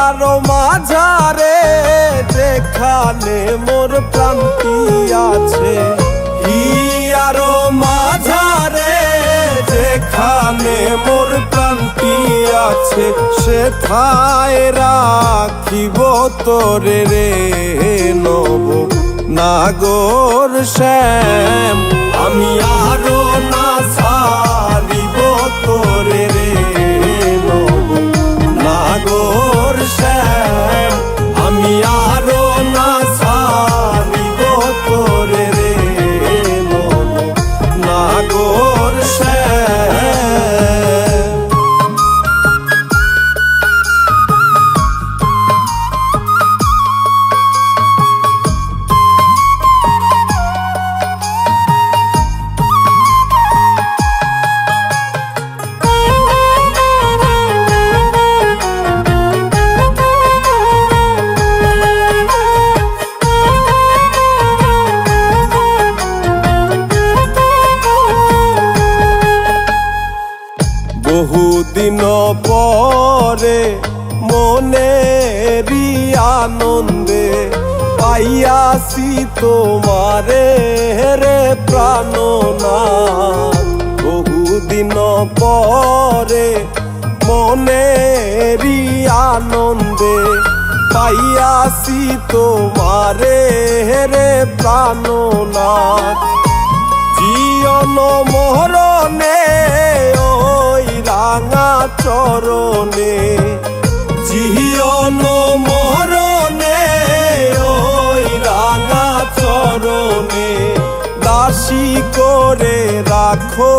আরো মাঝারে যেখানে মোর প্রান্তি আছে, আরো মাঝারে যেখানে মোর প্রান্তি আছে, সেথায় রাখিব তোরে রে নব নাগর শ্যাম। আমি আরো না ছাড়িব তোরে রে নব নাগর শ্যাম। আমি আরো না ছাড়িব তোরে রে নব নাগর শ্যাম। বহুদিন পরে মনেরই আনন্দে পাইয়াছি তোমারে রে প্রাণনাথ। বহুদিন পরে মনেরই আনন্দে পাইয়াছি তোমারে রে প্রাণনাথ। জীবন মরণে ওই রাঙা চরণে, জীবন মরণে ওই রাঙা চরণে, দাসী করে রাখো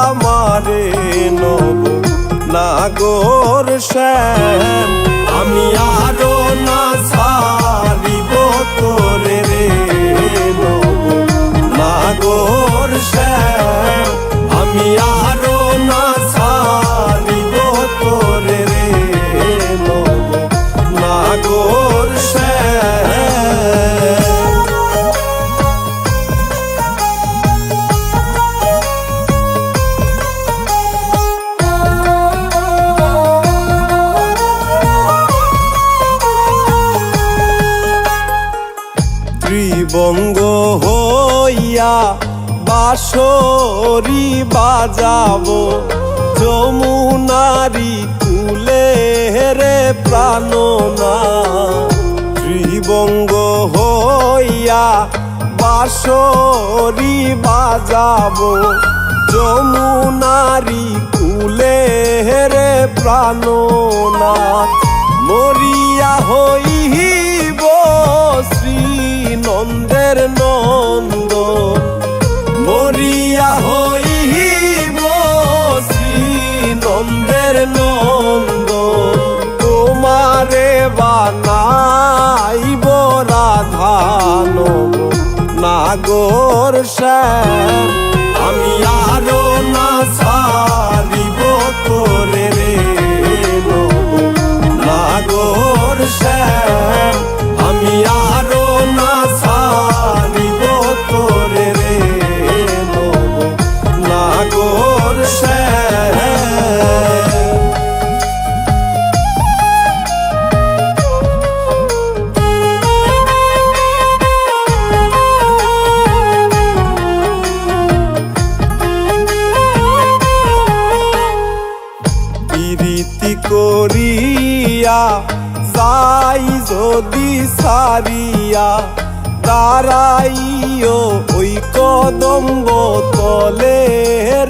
আমারে নব নাগর শ্যাম। আমি আরো না ছাড়িব তোরে রে নব নাগর শ্যাম। আমি আরো না ছাড়িব তোরে রে নব নাগর শ্যাম। ত্রিবঙ্গ হইয়া বাঁশরি বাজাবো যমুনারি কূলে রে প্রাণনাথ। ত্রিবঙ্গ হইয়া বাঁশরি বাজাবো যমুনারি কূলে রে প্রাণনাথ। মরিয়া হইব শ্রী নন্দের নন্দ, মরিয়া হইব শ্রী নন্দের নন্দ। তোমারে বানাইব রাধান নাগর শ্যাম। আমি আরো না ছাড়িব তোরে রে নব নাগর শ্যাম। আমি আরো না ছাড়িব তোরে রে নব নাগর শ্যাম। প্রীতি করিয়া যাই যদি সারিয়া, দাঁড়াইও ওই কদম্ব তলে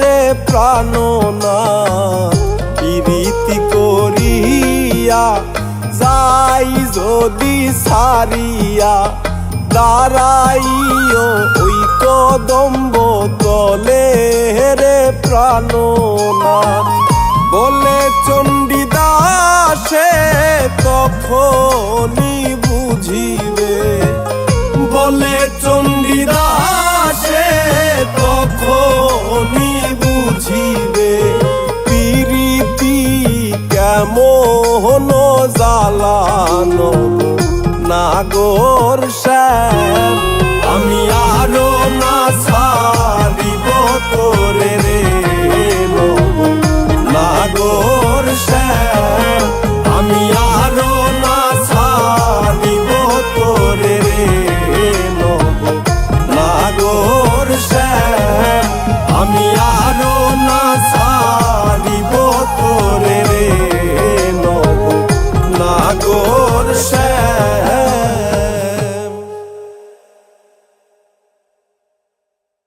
রে প্রাণনাথ। প্রীতি করিয়া যাই যদি সারিয়া, দাঁড়াইও ওই কদম্ব তলে রে প্রাণনাথ। বলে চণ্ডীদাসে তখনই বুঝিবে, বলে চণ্ডীদাসে তখনই বুঝিবে, প্রীতি কেমন জ্বালানো নাগর শ্যাম। আমি আরো না ছাড়িব তোরে